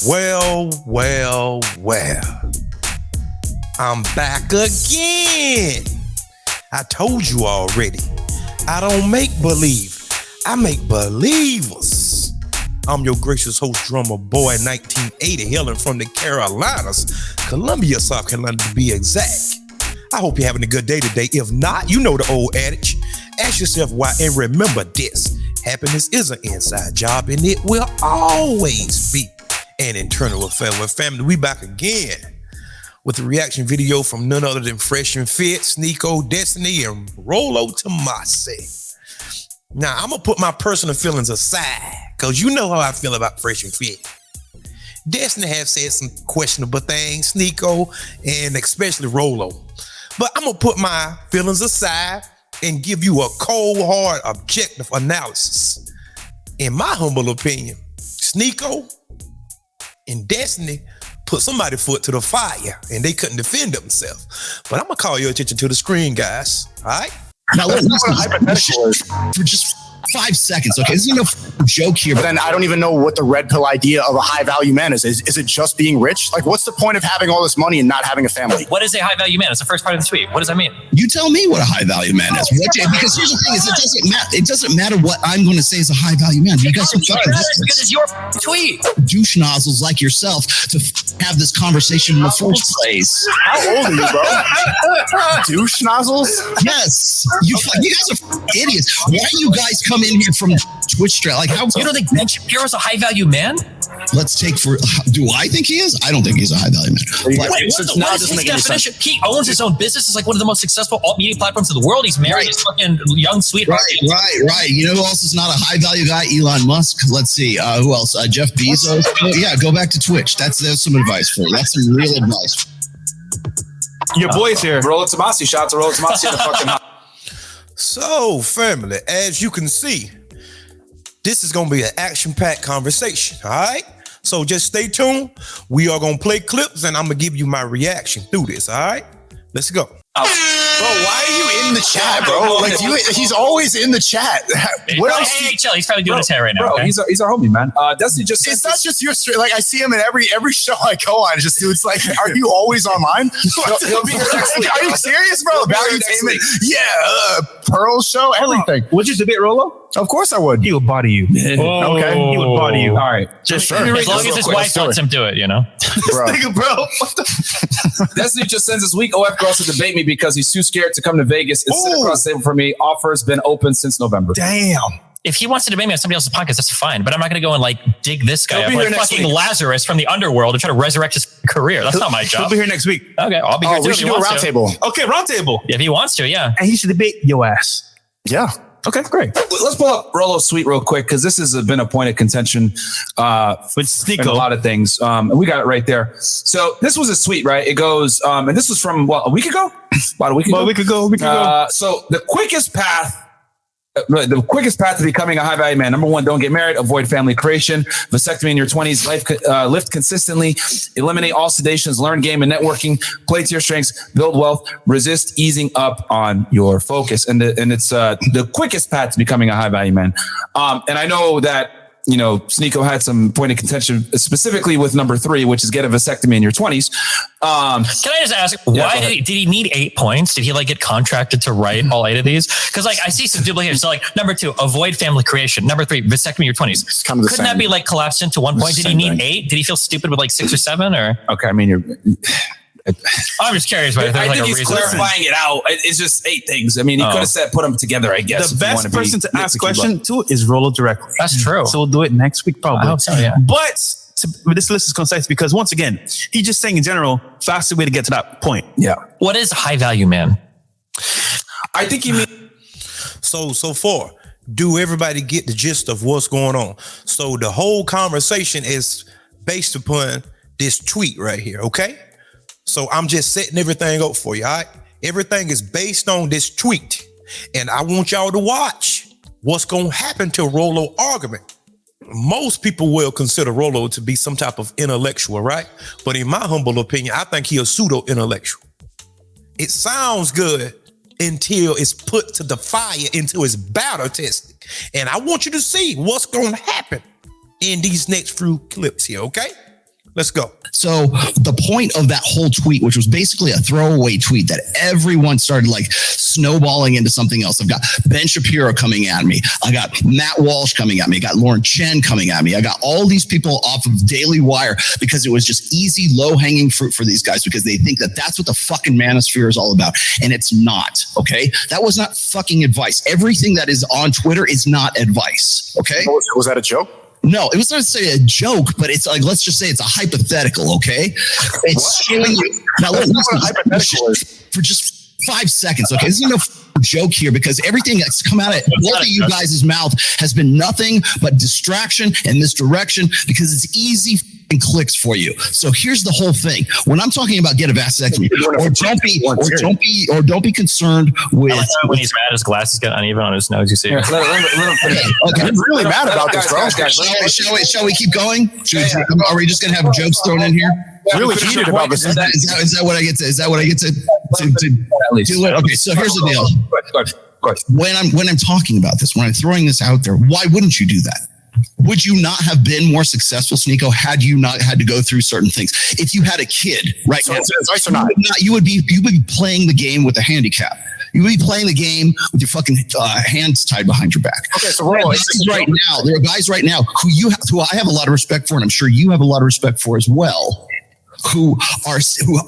Well. I'm back again. I told you already. I don't make believe. I make believers. I'm your gracious host, drummer boy, 1980, hailing from the Carolinas, Columbia, South Carolina to be exact. I hope you're having a good day today. If not, you know the old adage. Ask yourself why and remember this. Happiness is an inside job and it will always be an internal affair. Well, family, we back again with a reaction video from none other than Fresh and Fit, Sneako, Destiny, and Rollo Tomassi. Now, I'm going to put my personal feelings aside because you know how I feel about Fresh and Fit. Destiny have said some questionable things, Sneako, and especially Rollo. But I'm going to put my feelings aside and give you a cold, hard, objective analysis. In my humble opinion, Sneako and Destiny put somebody's foot to the fire and they couldn't defend themselves. But I'm going to call your attention to the screen, guys. All right? Now, listen, for just 5 seconds, okay? This is no joke here, but then I don't even know what the red pill idea of a high value man is. Is it just being rich? Like, what's the point of having all this money and not having a family? What is a high value man? It's the first part of the tweet. What does that mean? You tell me what a high value man is. Because here's the thing: is it doesn't matter what I'm going to say is a high value man. You guys are fucking because it's your tweet. Douche nozzles like yourself to have this conversation in the first place. How old are you, bro? Douche nozzles? Yes. You guys are idiots. Why do you guys come in here from Twitch straight? Like, how you don't think Ben Shapiro's a high value man? Let's take for. Do I think he is? I don't think he's a high value man. What is his definition? He owns his own business. It's like one of the most successful alt media platforms in the world. He's married. He's fucking young sweetheart. Right. You know who else is not a high value guy? Elon Musk. Let's see. Who else? Jeff Bezos. Yeah, go back to Twitch. There's some advice for you. That's some real advice. Your boy's here. Rollo Tomassi. Shout out to Rollo Tomassi in the fucking house. So, family, as you can see, this is going to be an action-packed conversation, all right? So just stay tuned. We are going to play clips, and I'm going to give you my reaction through this, all right? Let's go. Bro, why are you in the chat, bro? Like he's always in the chat. What else? Hey, chill. He's probably doing his hair right now. Bro, okay? he's our homie, man. Destiny just it's not just your stream. Like I see him in every show I go on. Just dude's like, are you always online? he'll be here next week. Are you serious, bro? Valuetainment. Yeah, Pearl show, everything. Would you debate Rollo? Of course I would. He would body you. Okay, he would body you. All right, just sure. As long as his wife lets him do it, you know. Bro. What the? Destiny just sends this week. OF girls to debate me because he's too scared to come to Vegas and sit across the table for me. Offer's been open since November. Damn. If he wants to debate me on somebody else's podcast, that's fine. But I'm not going to go and like dig this guy up like fucking Lazarus from the underworld and try to resurrect his career. That's not my job. He'll be here next week. Okay, I'll be here too. We should do a round table. Okay, round table. If he wants to, yeah. And he should debate your ass. Yeah. Okay, great. Let's pull up Rollo's suite real quick because this has been a point of contention with Sneako. A lot of things. And we got it right there. So this was a suite, right? It goes, and this was from a week ago? About a week ago. So the quickest path to becoming a high value man. Number 1, don't get married, avoid family creation, vasectomy in your 20s, lift consistently, eliminate all sedations, learn game and networking, play to your strengths, build wealth, resist easing up on your focus. And it's the quickest path to becoming a high value man. And I know that, you know, Sneako had some point of contention specifically with number 3, which is get a vasectomy in your 20s. Can I just ask, why did he need 8 points? Did he like get contracted to write all 8 of these? Because like I see some duplication. So like number 2, avoid family creation. Number 3, vasectomy in your 20s. It's kind of the Couldn't that be like collapsed into 1 point? Did he need 8? Did he feel stupid with like 6 or 7? Or okay, I mean I'm just curious. I think he's clarifying it out. It's just 8 things. I mean, he could have put them together, I guess. The best person to ask question to is Rollo directly. That's true. So we'll do it next week, probably. I hope so, yeah. But this list is concise because once again, he's just saying in general, faster way to get to that point. Yeah. What is high value man? I think you mean. So far, do everybody get the gist of what's going on? So the whole conversation is based upon this tweet right here, okay? So I'm just setting everything up for you, all right? Everything is based on this tweet. And I want y'all to watch what's going to happen to Rollo argument. Most people will consider Rollo to be some type of intellectual, right? But in my humble opinion, I think he's a pseudo-intellectual. It sounds good until it's put to the fire, into its battle testing. And I want you to see what's going to happen in these next few clips here, okay? Let's go. So the point of that whole tweet, which was basically a throwaway tweet that everyone started like snowballing into something else. I've got Ben Shapiro coming at me. I got Matt Walsh coming at me. I got Lauren Chen coming at me. I got all these people off of Daily Wire because it was just easy, low-hanging fruit for these guys because they think that that's what the fucking manosphere is all about. And it's not, okay? That was not fucking advice. Everything that is on Twitter is not advice, okay? Was that a joke? No, it was not to say a joke, but it's like, let's just say it's a hypothetical, okay? It's showing you. Now, listen, for just 5 seconds, okay? This is no joke here because everything that's come out of both of you guys' mouth has been nothing but distraction and misdirection because it's easy and clicks for you. So here's the whole thing. When I'm talking about get a vasectomy, or don't be concerned with when he's mad, his glasses get uneven on his nose. You see, Okay. I'm really mad about this, bro. Shall we keep going? Are we just gonna have jokes thrown in here? Really heated about this. Is that what I get to? Is that what I get to do it? Okay, so here's the deal. When I'm talking about this, when I'm throwing this out there, why wouldn't you do that? Would you not have been more successful, Sneako, had you not had to go through certain things? If you had a kid right now, you would be playing the game with a handicap. You would be playing the game with your fucking hands tied behind your back. Okay, so Rollo, there are guys right now who I have a lot of respect for, and I'm sure you have a lot of respect for as well, who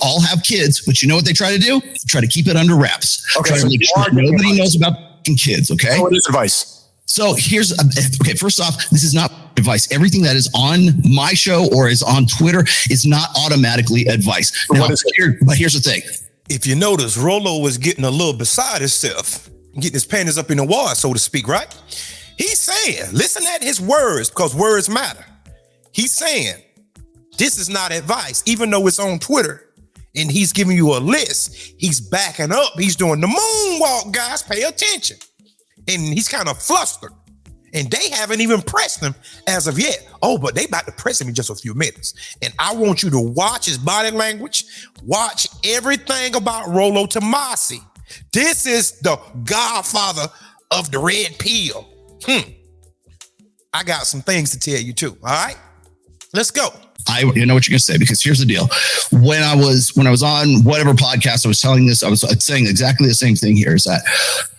all have kids, but you know what they try to do? Try to keep it under wraps. Okay, so nobody knows about kids. Okay, what is advice? So here's okay. First off, this is not advice. Everything that is on my show or is on Twitter is not automatically advice. Now, but here's the thing. If you notice, Rollo was getting a little beside himself, getting his panties up in the wall, so to speak, right? He's saying, listen at his words because words matter. He's saying, this is not advice, even though it's on Twitter and he's giving you a list. He's backing up. He's doing the moonwalk, guys. Pay attention. And he's kind of flustered. And they haven't even pressed him as of yet. Oh, but they about to press him in just a few minutes. And I want you to watch his body language. Watch everything about Rollo Tomassi. This is the godfather of the red pill. I got some things to tell you too. All right, let's go. You know what you're gonna say because here's the deal. When I was on whatever podcast I was telling this, I was saying exactly the same thing here. Is that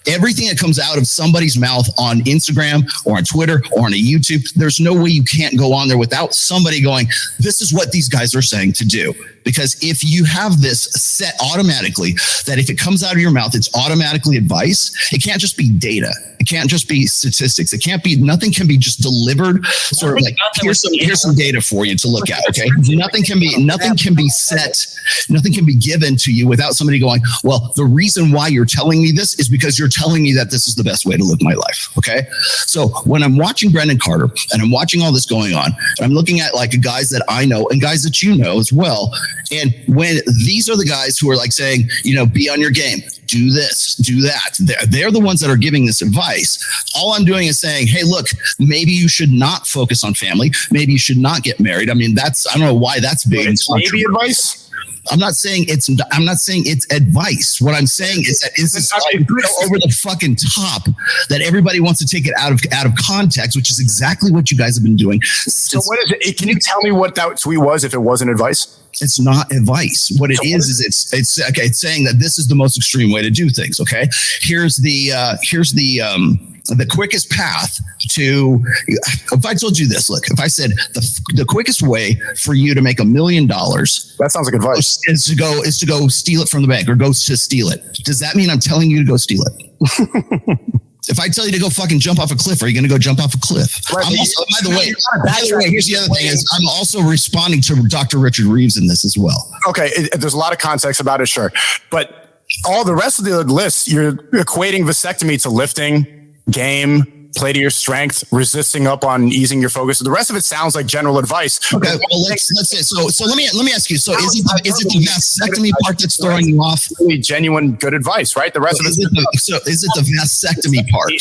everything that comes out of somebody's mouth on Instagram or on Twitter or on a YouTube, there's no way you can't go on there without somebody going, this is what these guys are saying to do. Because if you have this set automatically, that if it comes out of your mouth, it's automatically advice. It can't just be data. It can't just be statistics. It can't be, nothing can be just delivered sort of like, here's some data for you to look at. Okay. Nothing can be set. Nothing can be given to you without somebody going, well, the reason why you're telling me this is because you're telling me that this is the best way to live my life. Okay. So when I'm watching Brendan Carter and I'm watching all this going on, and I'm looking at like guys that I know and guys that you know as well. And when these are the guys who are like saying, you know, be on your game, do this, do that. They're the ones that are giving this advice. All I'm doing is saying, hey, look, maybe you should not focus on family. Maybe you should not get married. I mean, I don't know why that's big. Maybe advice. I'm not saying it's advice. What I'm saying is that is this over the fucking top that everybody wants to take it out of context, which is exactly what you guys have been doing. So what is it? Can you tell me what that tweet was if it wasn't advice? It's not advice. What it is it's okay. It's saying that this is the most extreme way to do things. Okay. Here's the quickest path to, if I told you this, look, if I said the quickest way for you to make $1 million, that sounds like advice, is to go steal it from the bank or go to steal it. Does that mean I'm telling you to go steal it? If I tell you to go fucking jump off a cliff, are you going to go jump off a cliff? Right. By the way, here's the other thing is I'm also responding to Dr. Richard Reeves in this as well. Okay. There's a lot of context about it. Sure. But all the rest of the list, you're equating vasectomy to lifting, game, play to your strength, resisting up on easing your focus. The rest of it sounds like general advice. Okay, well let's say so. Let me ask you. So is it the vasectomy part that's throwing you off? Really genuine good advice, right? The rest of it. Is it the vasectomy part?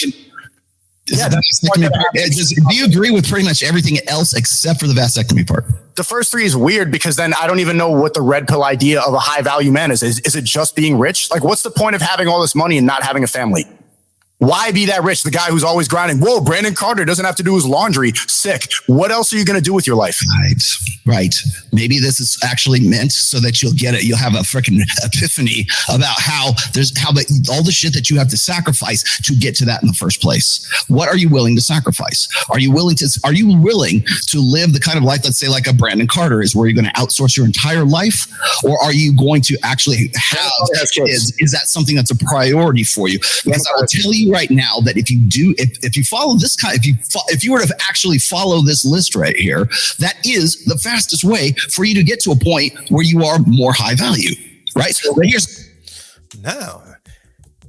Yeah, do you agree with pretty much everything else except for the vasectomy part? The first three is weird because then I don't even know what the red pill idea of a high value man is. Is it just being rich? Like, what's the point of having all this money and not having a family? Why be that rich? The guy who's always grinding. Whoa, Brandon Carter doesn't have to do his laundry. Sick. What else are you going to do with your life? Right. Maybe this is actually meant so that you'll get it. You'll have a freaking epiphany about all the shit that you have to sacrifice to get to that in the first place. What are you willing to sacrifice? Are you willing to live the kind of life, let's say like a Brandon Carter is, where you're going to outsource your entire life? Or are you going to actually have kids? Is that something that's a priority for you? Because I will tell you right now that if you follow this if you were to actually follow this list right here, that is the fastest way for you to get to a point where you are more high value, right? So here's now,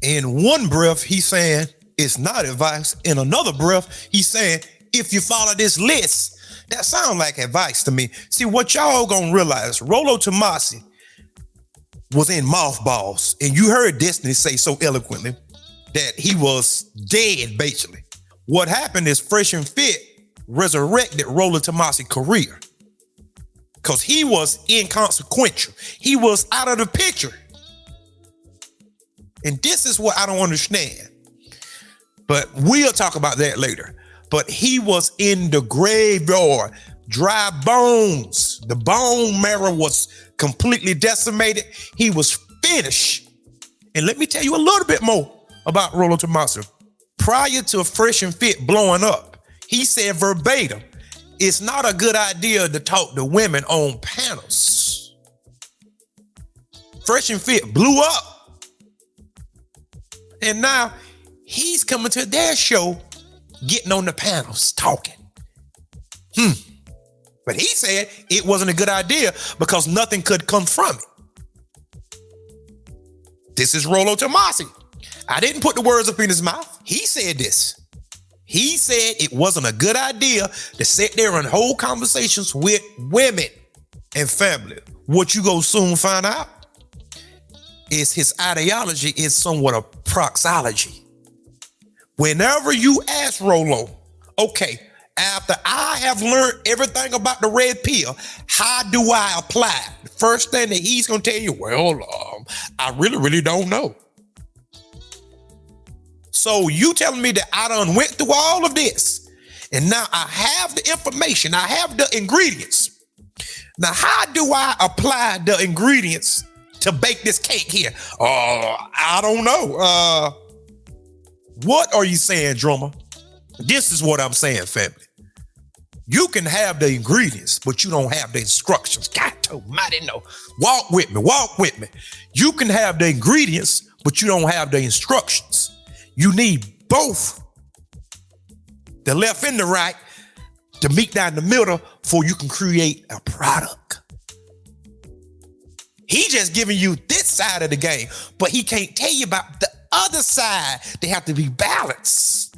in one breath, he's saying it's not advice. In another breath, he's saying, if you follow this list, that sounds like advice to me. See, what y'all gonna realize, Rollo Tomassi was in mothballs, and you heard Destiny say so eloquently that he was dead, basically. What happened is Fresh and Fit resurrected Rollo Tomassi's career because he was inconsequential. He was out of the picture. And this is what I don't understand. But we'll talk about that later. But he was in the graveyard, dry bones. The bone marrow was completely decimated. He was finished. And let me tell you a little bit more about Rollo Tomassi. Prior to Fresh and Fit blowing up, he said verbatim, it's not a good idea to talk to women on panels. Fresh and Fit blew up. And now he's coming to their show, getting on the panels, talking. But he said it wasn't a good idea because nothing could come from it. This is Rollo Tomassi. I didn't put the words up in his mouth. He said this. He said it wasn't a good idea to sit there and hold conversations with women and family. What you go soon find out is his ideology is somewhat a proxology. Whenever you ask Rollo, okay, after I have learned everything about the red pill, how do I apply? The first thing that he's going to tell you, I really don't know. So you telling me that I done went through all of this and now I have the information, I have the ingredients. Now, how do I apply the ingredients to bake this cake here? I don't know. What are you saying, drummer? This is what I'm saying, family. You can have the ingredients, but you don't have the instructions. God almighty, no. Walk with me. You can have the ingredients, but you don't have the instructions. You need both, the left and the right, to meet down the middle before you can create a product. He just giving you this side of the game, but he can't tell you about the other side. They have to be balanced.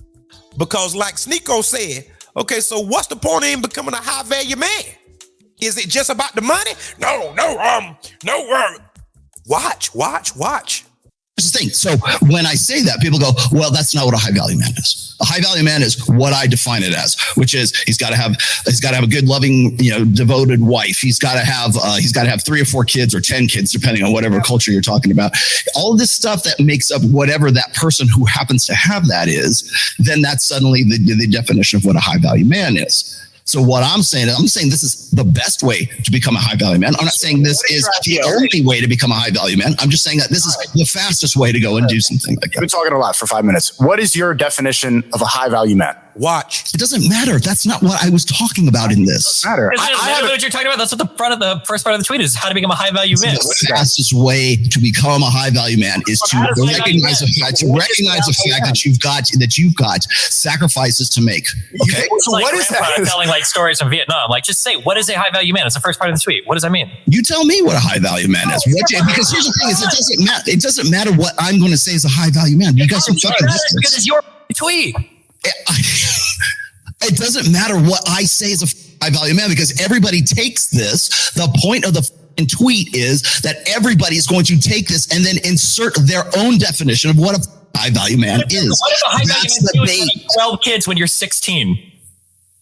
Because like Sneako said, okay, so what's the point in becoming a high value man? Is it just about the money? No. Watch. Here's the thing. So when I say that, people go, well, that's not what a high value man is. A high value man is what I define it as, which is he's got to have a good, loving, devoted wife. He's got to have 3 or 4 kids or 10 kids, depending on whatever culture you're talking about. All of this stuff that makes up whatever that person who happens to have that is, then that's suddenly the definition of what a high value man is. So what I'm saying this is the best way to become a high value man. I'm not saying this is the only way to become a high value man. I'm just saying that this is the fastest way to go and do something like that. We've been talking a lot for 5 minutes. What is your definition of a high value man? Watch. It doesn't matter. That's not what I was talking about in this. It doesn't matter. I know what you're talking about. That's what the first part of the tweet is: how to become a high value man. The fastest way to become a high value man is to recognize the fact that you've got sacrifices to make. Okay. So what is that? Telling like stories from Vietnam. Like, just say, what is a high value man? It's the first part of the tweet. What does that mean? You tell me what a high value man is. Because here's the thing: is it doesn't matter what I'm going to say is a high value man. You guys are fucking distance. Because it's your tweet. It doesn't matter what I say is a high value man because everybody takes this. The point of the tweet is that everybody is going to take this and then insert their own definition of what a high value man is. What if a high value man is 12 kids when you're 16?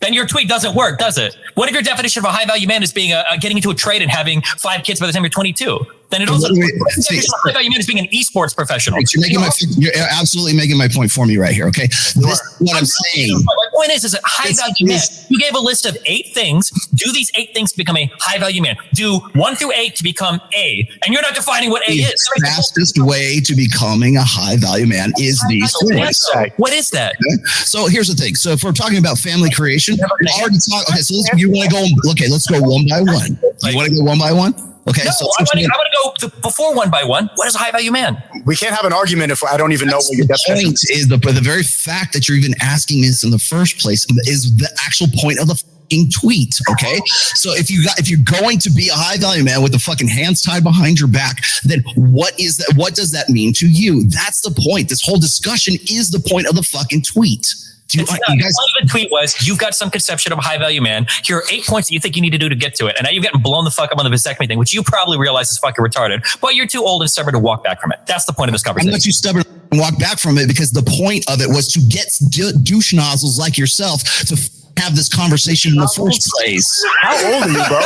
then your tweet doesn't work, does it? What if your definition of a high value man is being getting into a trade and having 5 kids by the time you're 22? Then it also high value man is being an esports professional. You're absolutely making my point for me right here. Okay, this is what I'm saying. My point is a high value man. You gave a list of 8 things. Do these 8 things to become a high value man? Do 1 through 8 to become A, and you're not defining what A is. The fastest way to becoming a high value man is these things. What is that? Okay. So here's the thing. So if we're talking about family creation, we already talked. Okay, so you want to go? Okay, let's go one by one. You want to go one by one? Okay, no, so I want to go before one by one. What is a high value man? We can't have an argument if I don't even know what your definition is. The very fact that you're even asking this in the first place is the actual point of the fucking tweet. Okay, so if you're going to be a high value man with the fucking hands tied behind your back, then what is that? What does that mean to you? That's the point. This whole discussion is the point of the fucking tweet. You guys, the tweet was, you've got some conception of a high value man. Here are 8 points that you think you need to do to get to it. And now you've gotten blown the fuck up on the vasectomy thing, which you probably realize is fucking retarded, but you're too old and stubborn to walk back from it. That's the point of this conversation. I'm not too stubborn to walk back from it because the point of it was to get douche nozzles like yourself to have this conversation in the first place. How old are you, bro?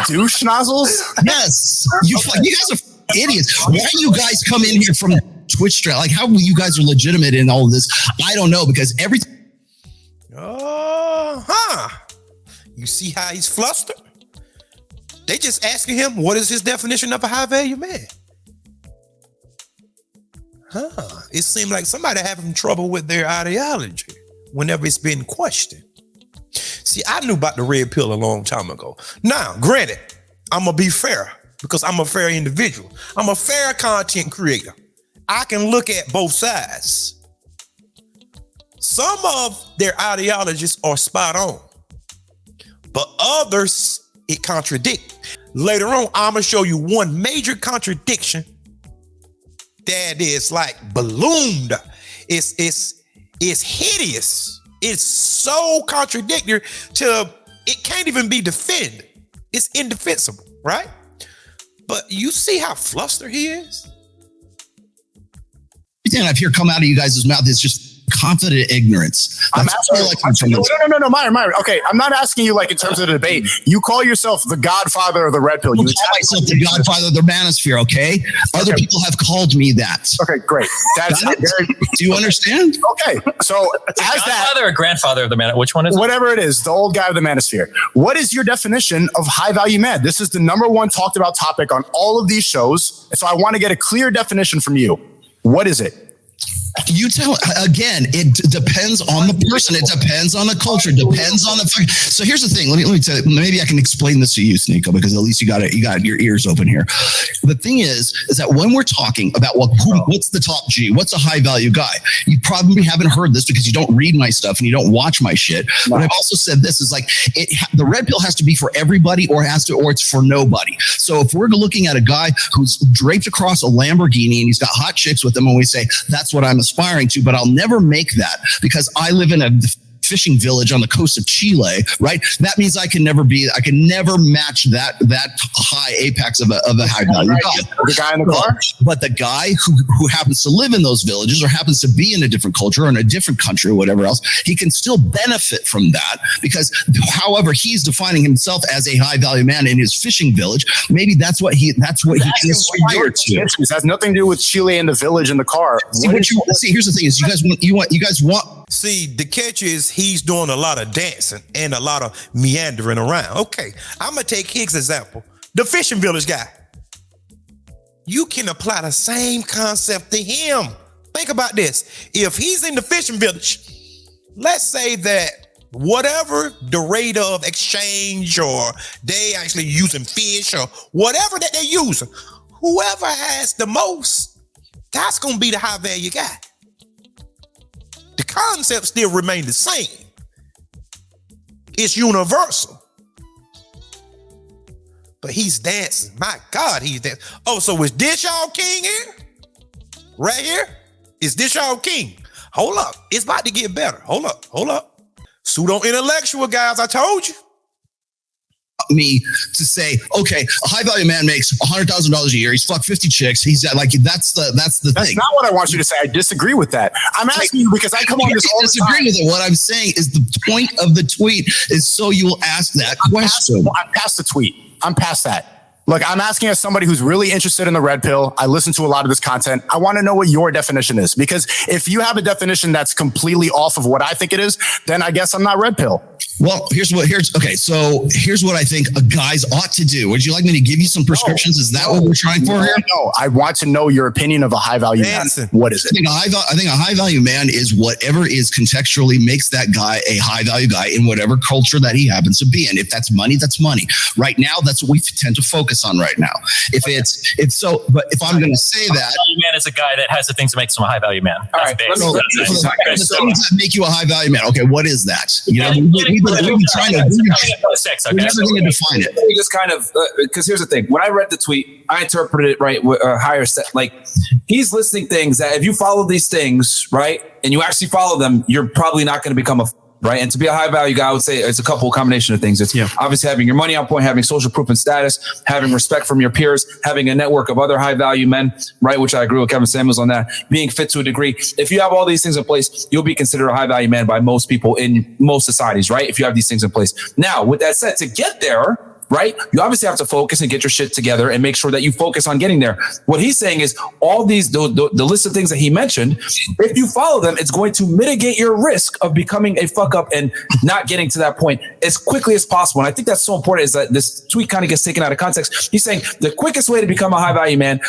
Douche nozzles? Yes. You guys are idiots. Why are you guys come in here from Twitch stream? Like, how you guys are legitimate in all of this? I don't know, because everything. You see how he's flustered? They just asking him what is his definition of a high value man. It seemed like somebody having trouble with their ideology whenever it's been questioned. See, I knew about the red pill a long time ago. Now, granted, I'm gonna be fair because I'm a fair individual. I'm a fair content creator. I can look at both sides. Some of their ideologies are spot on, but others it contradict. Later on, I'm gonna show you one major contradiction that is like ballooned. It's hideous. It's so contradictory to it can't even be defended. It's indefensible, right? But you see how flustered he is? Everything I've heard come out of you guys' mouth is just confident ignorance. I'm asking, no, Myron. Okay, I'm not asking you like in terms of the debate. You call yourself the godfather of the red pill. You call myself the godfather of the manosphere, okay? Other people have called me that. Okay, great. Do you understand? Okay, so as godfather or grandfather of the man, which one is it? Whatever it is, the old guy of the manosphere. What is your definition of high value man? This is the number one talked about topic on all of these shows. So I want to get a clear definition from you. What is it? You tell again. It depends on the person. It depends on the culture. It depends on the. So here's the thing. Let me tell you. Maybe I can explain this to you, Sneako, because at least you got your ears open here. The thing is that when we're talking about what's the top G, what's a high value guy, you probably haven't heard this because you don't read my stuff and you don't watch my shit. But I've also said this is like the red pill has to be for everybody, or it's for nobody. So if we're looking at a guy who's draped across a Lamborghini and he's got hot chicks with him, and we say that's what I'm aspiring to, but I'll never make that because I live in a fishing village on the coast of Chile, right? That means I can never match that high apex of a high value guy. The guy in the car? But the guy who happens to live in those villages or happens to be in a different culture or in a different country or whatever else, he can still benefit from that because however he's defining himself as a high value man in his fishing village, maybe that's what he can aspire to. It has nothing to do with Chile and the village in the car. See, here's the thing is you guys want. See, the catch is he's doing a lot of dancing and a lot of meandering around. Okay, I'm going to take his example. The fishing village guy. You can apply the same concept to him. Think about this. If he's in the fishing village, let's say that whatever the rate of exchange or they actually using fish or whatever that they're using, whoever has the most, that's going to be the high value guy. The concept still remain the same. It's universal. But he's dancing. My God, he's dancing. Oh, so is this y'all king here? Right here? Is this y'all king? Hold up. It's about to get better. Hold up. Pseudo-intellectual guys, I told you. me to say, okay, a high value man makes $100,000 a year. He's fucked 50 chicks. He's like, that's the thing. That's not what I want you to say. I disagree with that. I'm asking you because I come on this all the time. Disagree with it. What I'm saying is the point of the tweet is so you will ask that question. I'm past the tweet. I'm past that. Look, I'm asking as somebody who's really interested in the red pill. I listen to a lot of this content. I want to know what your definition is, because if you have a definition that's completely off of what I think it is, then I guess I'm not red pill. Well, here's what I think guys ought to do. Would you like me to give you some prescriptions? Is that what we're trying for here? No, I want to know your opinion of a high value man. What is it? I think a high value man is whatever is contextually makes that guy a high value guy in whatever culture that he happens to be in. If that's money, that's money. Right now, that's what we tend to focus on right now. But if I'm going to say that, value man is a guy that has the things that makes him a high value man. All right, the things that make you a high value man. Okay, what is that? You know, we're never going to define it. We just kind of, because here's the thing. When I read the tweet, I interpreted it right. Higher set, like he's listing things that if you follow these things, right, and you actually follow them, you're probably not going to become a right. And to be a high value guy, I would say it's a combination of things. It's obviously having your money on point, having social proof and status, having respect from your peers, having a network of other high value men, right? Which I agree with Kevin Samuels on that, being fit to a degree. If you have all these things in place, you'll be considered a high value man by most people in most societies, right? If you have these things in place. Now, with that said, to get there, right, you obviously have to focus and get your shit together and make sure that you focus on getting there. What he's saying is all these, the list of things that he mentioned, if you follow them, it's going to mitigate your risk of becoming a fuck up and not getting to that point as quickly as possible. And I think that's so important, is that this tweet kind of gets taken out of context. He's saying the quickest way to become a high value man,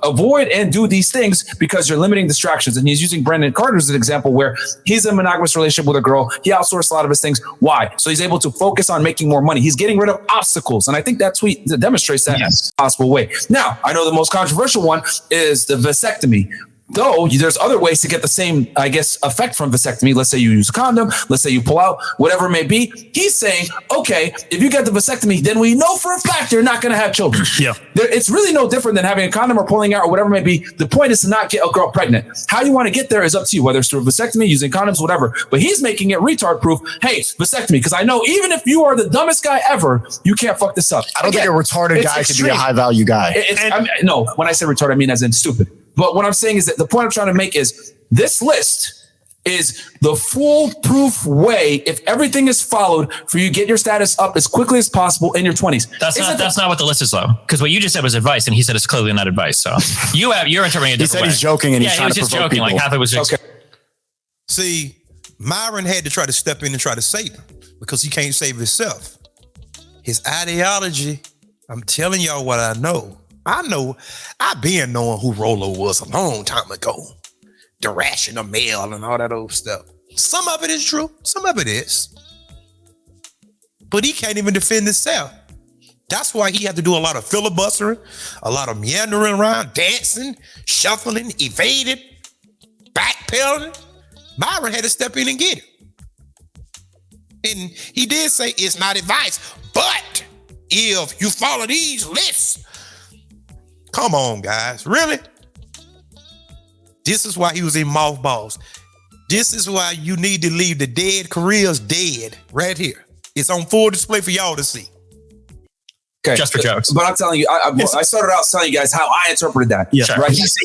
avoid and do these things because you're limiting distractions. And he's using Brendan Carter as an example where he's in a monogamous relationship with a girl. He outsourced a lot of his things. Why? So he's able to focus on making more money. He's getting rid of obstacles. And I think that tweet demonstrates that in a possible way. Now, I know the most controversial one is the vasectomy. Though there's other ways to get the same, I guess, effect from vasectomy. Let's say you use a condom. Let's say you pull out, whatever it may be. He's saying, okay, if you get the vasectomy, then we know for a fact you're not going to have children. Yeah, it's really no different than having a condom or pulling out or whatever it may be. The point is to not get a girl pregnant. How you want to get there is up to you, whether it's through vasectomy, using condoms, whatever. But he's making it retard proof. Hey, vasectomy, because I know even if you are the dumbest guy ever, you can't fuck this up. I don't think a retarded guy could be a high value guy. No, when I say retarded, I mean as in stupid. But what I'm saying is that the point I'm trying to make is this list is the foolproof way, if everything is followed, for you to get your status up as quickly as possible in your 20s. That's not what the list is, though. Because what you just said was advice, and he said it's clearly not advice. So you're interpreting it. He said he's joking, and he's trying he was to just provoke joking. people. Like half it was just. Okay. See, Myron had to try to step in and try to save him because he can't save himself. His ideology, I'm telling y'all what I know. I've been knowing who Rollo was a long time ago. The rational male and all that old stuff. Some of it is true. Some of it is. But he can't even defend himself. That's why he had to do a lot of filibustering, a lot of meandering around, dancing, shuffling, evading, backpedaling. Myron had to step in and get it. And he did say it's not advice, but if you follow these lists, come on, guys. Really? This is why he was in mothballs. This is why you need to leave the dead careers dead right here. It's on full display for y'all to see. Okay. Just for jokes. But I'm telling you, I started out telling you guys how I interpreted that. Yeah. Right. He's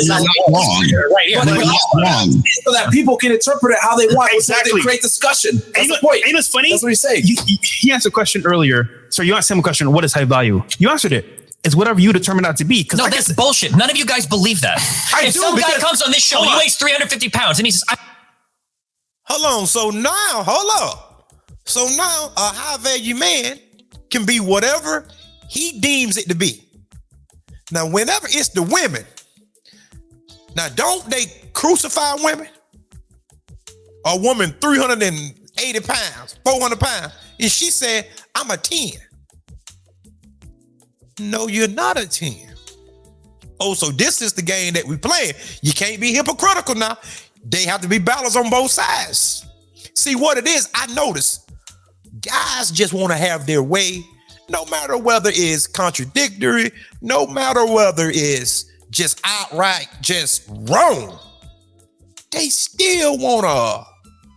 not wrong. Right here. Wrong. So that people can interpret it how they want. Exactly. So they create discussion. That's the point. Ain't it funny? That's what he's saying. He answered a question earlier. So you asked him a question, what is high value? You answered it. It's whatever you determine that to be. No, that's bullshit. None of you guys believe that. If some guy comes on this show and he weighs 350 pounds and he says, hold on. So now, hold up. So now a high value man can be whatever he deems it to be. Now, whenever it's the women, now don't they crucify women? A woman 380 pounds, 400 pounds, and she said, I'm a 10. No, you're not a 10. Oh, so this is the game that we play. You can't be hypocritical now. They have to be balanced on both sides. See what it is, I notice guys just want to have their way, no matter whether it's contradictory, no matter whether it's just outright just wrong. They still want to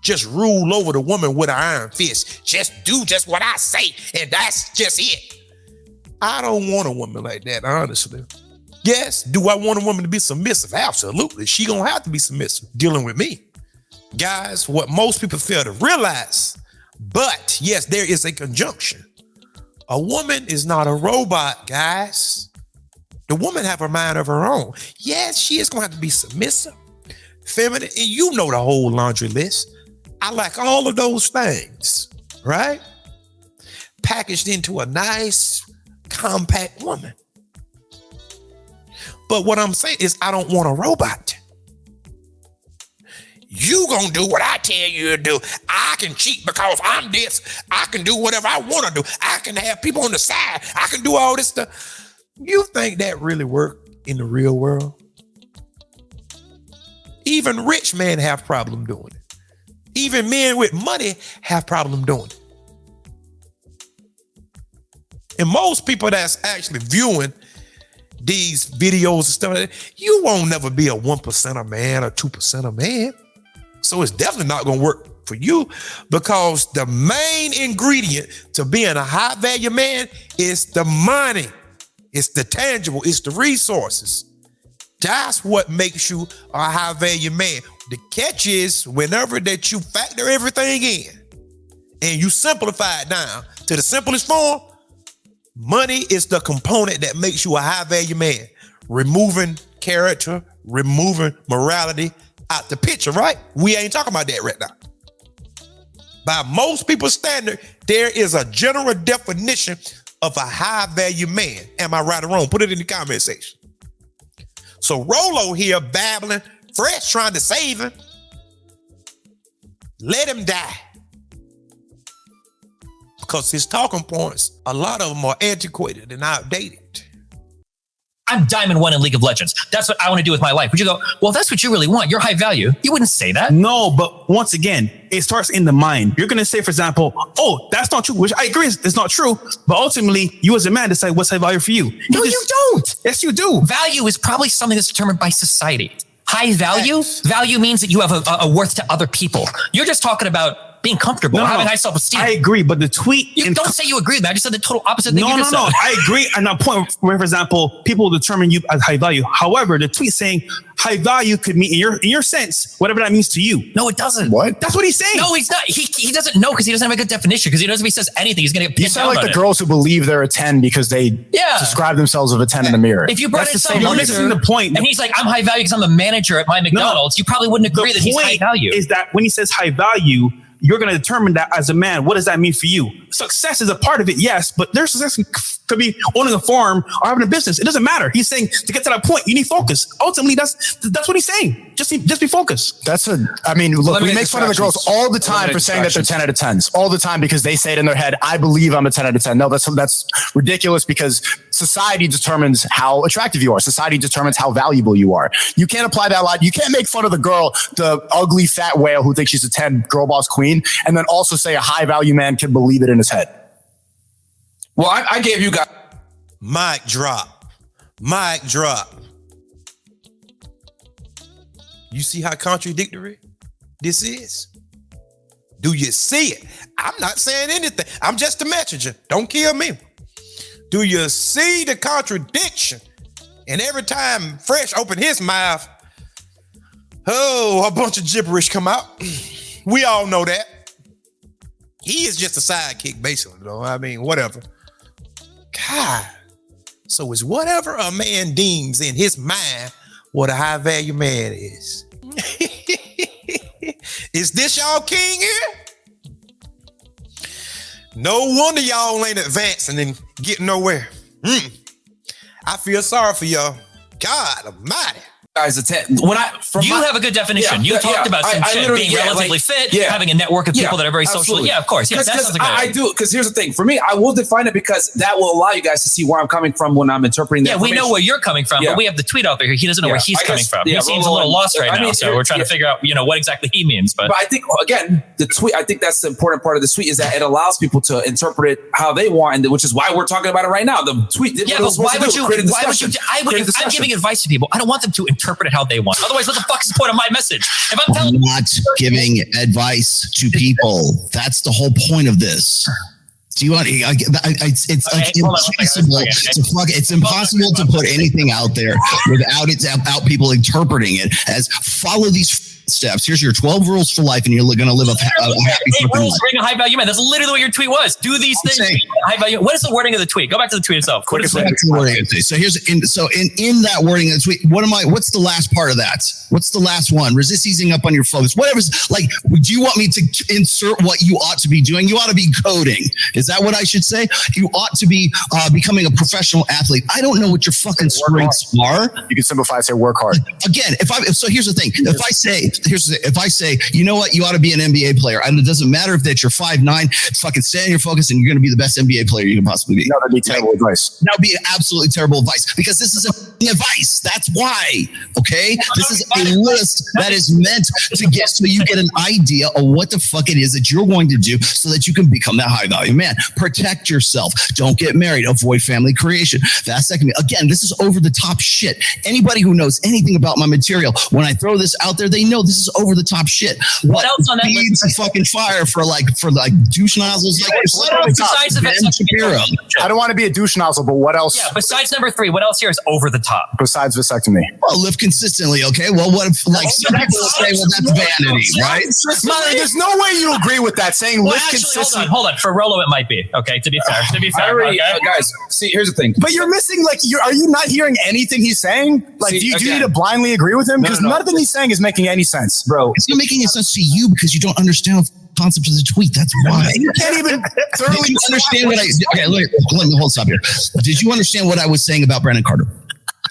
just rule over the woman with an iron fist. Just do just what I say, and that's just it. I don't want a woman like that, honestly. Yes, do I want a woman to be submissive? Absolutely. She gonna have to be submissive dealing with me. Guys, what most people fail to realize, but yes, there is a conjunction. A woman is not a robot, guys. The woman have a mind of her own. Yes, she is gonna have to be submissive, feminine, and you know the whole laundry list. I like all of those things, right? Packaged into a nice, compact woman. But what I'm saying is I don't want a robot. You gonna do what I tell you to do. I can cheat because I'm this. I can do whatever I want to do. I can have people on the side. I can do all this stuff. You think that really work in the real world? Even rich men have problem doing it. Even men with money have problem doing it. And most people that's actually viewing these videos and stuff, you won't never be a 1% man or 2% man. So it's definitely not going to work for you, because the main ingredient to being a high value man is the money. It's the tangible, it's the resources. That's what makes you a high value man. The catch is whenever that you factor everything in and you simplify it down to the simplest form, money is the component that makes you a high value man. Removing character, removing morality out the picture, right? We ain't talking about that right now. By most people's standard, there is a general definition of a high value man. Am I right or wrong? Put it in the comment section. So Rollo here babbling, Fresh trying to save him. Let him die. Because his talking points, a lot of them are antiquated and outdated. I'm Diamond 1 in League of Legends. That's what I want to do with my life. Would you go, well, that's what you really want. You're high value. You wouldn't say that. No, but once again, it starts in the mind. You're going to say, for example, oh, that's not true, which I agree it's not true. But ultimately, you as a man decide what's high value for you. No, you don't. Yes, you do. Value is probably something that's determined by society. High value? Value means that you have a worth to other people. You're just talking about being comfortable, having high self-esteem. I agree, but the tweet... You don't say you agree with me. I just said the total opposite thing you just said. No. I agree. And a point where, for example, people determine you as high value. However, the tweet saying high value could mean, in your sense, whatever that means to you. No, it doesn't. What? That's what he's saying. No, he's not. He doesn't know because he doesn't have a good definition. Because he knows if he says anything, he's going to get You sound like the girls who believe they're a 10 because they describe themselves as a 10 in the mirror. If you brought in some you're missing the point. And he's like, I'm high value because I'm the manager at my McDonald's, you probably wouldn't agree that he's high value. Is that when he says high value, you're going to determine that as a man, what does that mean for you? Success is a part of it, yes, but their success could be owning a farm or having a business. It doesn't matter. He's saying to get to that point, you need focus. Ultimately, that's what he's saying. Just be focused. Look, we make fun of the girls all the time for saying that they're 10 out of 10s all the time because they say it in their head, I believe I'm a 10 out of 10. No, that's ridiculous because society determines how attractive you are. Society determines how valuable you are. You can't apply that a lot. You can't make fun of the girl, the ugly fat whale who thinks she's a 10 girl boss queen, and then also say a high value man can believe it in his head. Well, I gave you guys. Mic drop. Mic drop. You see how contradictory this is? Do you see it? I'm not saying anything. I'm just a messenger. Don't kill me. Do you see the contradiction? And every time Fresh open his mouth, a bunch of gibberish come out. We all know that. He is just a sidekick, basically, though. I mean, whatever. God. So it's whatever a man deems in his mind what a high value man is. Is this y'all king here? No wonder y'all ain't advancing and getting nowhere. I feel sorry for y'all. God almighty. Guys, have a good definition. You talked about some shit being relatively fit, having a network of people that are very social. Yeah, of course. Yeah, that sounds like I do, because here's the thing. For me, I will define it because that will allow you guys to see where I'm coming from when I'm interpreting that. Yeah, we know where you're coming from, but we have the tweet out there. He doesn't know where he's coming from. He seems a little lost right now, so we're trying to figure out, what exactly he means. But I think, again, the tweet, I think that's the important part of the tweet is that it allows people to interpret it how they want, and which is why we're talking about it right now. The tweet. Yeah, but why would you? I'm giving advice to people. I don't want them to interpret interpret it how they want. Otherwise, what the fuck is the point of my message? If I'm telling not giving advice to people, that's the whole point of this. Do you want? It's impossible to put anything out there without people interpreting it as follow these steps. Here's your 12 rules for life, and you're going to live a happy 8 rules life. for being a high value man. That's literally what your tweet was. Do these things. High value. What is the wording of the tweet? Go back to the tweet itself. So here's in that wording of the tweet. What's the last part of that? What's the last one? Resist easing up on your focus. Whatever's like. Do you want me to insert what you ought to be doing? You ought to be coding. Is that what I should say? You ought to be becoming a professional athlete. I don't know what your fucking strengths are. You can simplify and say work hard. Again, so here's the thing. If I say, you know what, you ought to be an NBA player, and it doesn't matter if that you're 5'9", fucking stay on your focus, and you're going to be the best NBA player you can possibly be. No, that'd be terrible advice. That would be absolutely terrible advice, because this is advice. That's why. Okay, this is a list that is meant to get so you get an idea of what the fuck it is that you're going to do, so that you can become that high value man. Protect yourself. Don't get married. Avoid family creation. That's second. Again, this is over the top shit. Anybody who knows anything about my material, when I throw this out there, they know this is over the top shit. What else on that list? A fucking fire for douche nozzles like besides Ben Shapiro. I don't want to be a douche nozzle, but what else? Yeah, besides number 3, what else here is over the top? Besides vasectomy. Well, live consistently, okay? Well, what if some people say, well, that's vanity, right? Myron, there's no way you agree with that saying live consistently. Hold on. For Rollo, it might be. Okay, to be fair. Guys, see, here's the thing. But you're missing, are you not hearing anything he's saying? Do you need to blindly agree with him? Because nothing he's saying is making any sense. Bro, it's not making any sense to you because you don't understand the concept of the tweet. That's why. You can't even thoroughly understand what okay, let me hold stop here. Did you understand what I was saying about Brandon Carter?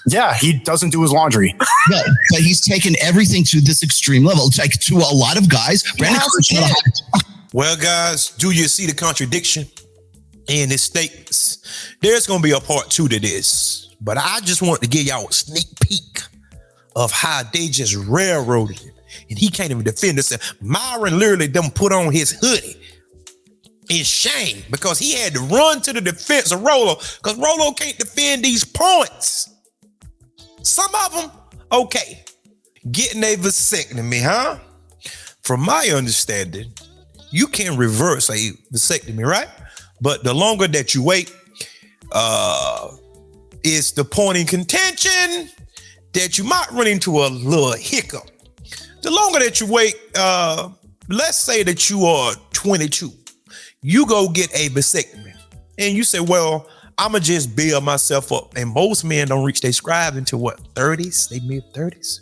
Yeah, he doesn't do his laundry. No, but he's taken everything to this extreme level. Like to a lot of guys, Brandon Carter. Well, guys, do you see the contradiction in his statements? There's going to be a part 2 to this, but I just want to give y'all a sneak peek of how they just railroaded him. And he can't even defend himself. Myron literally done put on his hoodie in shame because he had to run to the defense of Rollo because Rollo can't defend these points. Some of them, okay. Getting a vasectomy, huh? From my understanding, you can reverse a vasectomy, right? But the longer that you wait, it's the point in contention that you might run into a little hiccup. The longer that you wait, let's say that you are 22, you go get a vasectomy and you say, well, I'ma just build myself up. And most men don't reach their scribe until what, 30s, they mid-30s.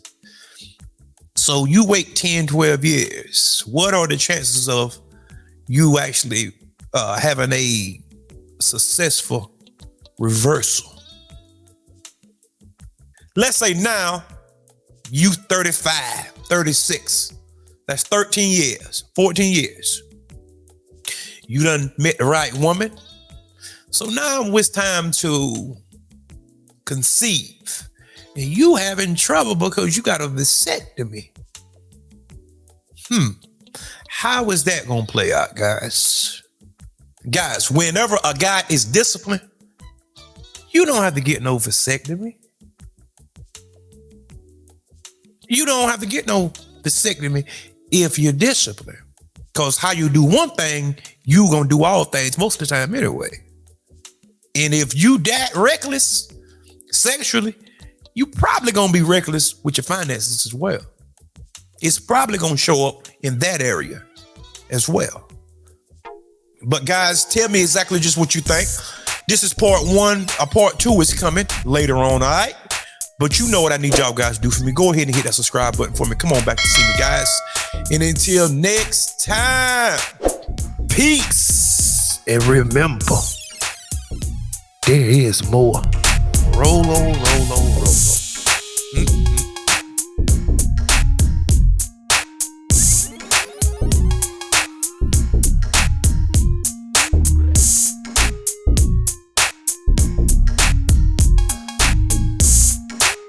So you wait 10, 12 years. What are the chances of you actually having a successful reversal? Let's say now you 35, 36. That's 13 years, 14 years. You done met the right woman. So now it's time to conceive. And you having trouble because you got a vasectomy. How is that going to play out, guys? Guys, whenever a guy is disciplined, you don't have to get no vasectomy. You don't have to get no vasectomy if you're disciplined. Because how you do one thing, you going to do all things most of the time anyway. And if you that reckless sexually, you probably going to be reckless with your finances as well. It's probably going to show up in that area as well. But guys, tell me exactly just what you think. This is part 1. Part 2 is coming later on, all right? But you know what I need y'all guys to do for me. Go ahead and hit that subscribe button for me. Come on back to see me, guys. And until next time, peace. And remember, there is more. Rollo, Rollo, Rollo.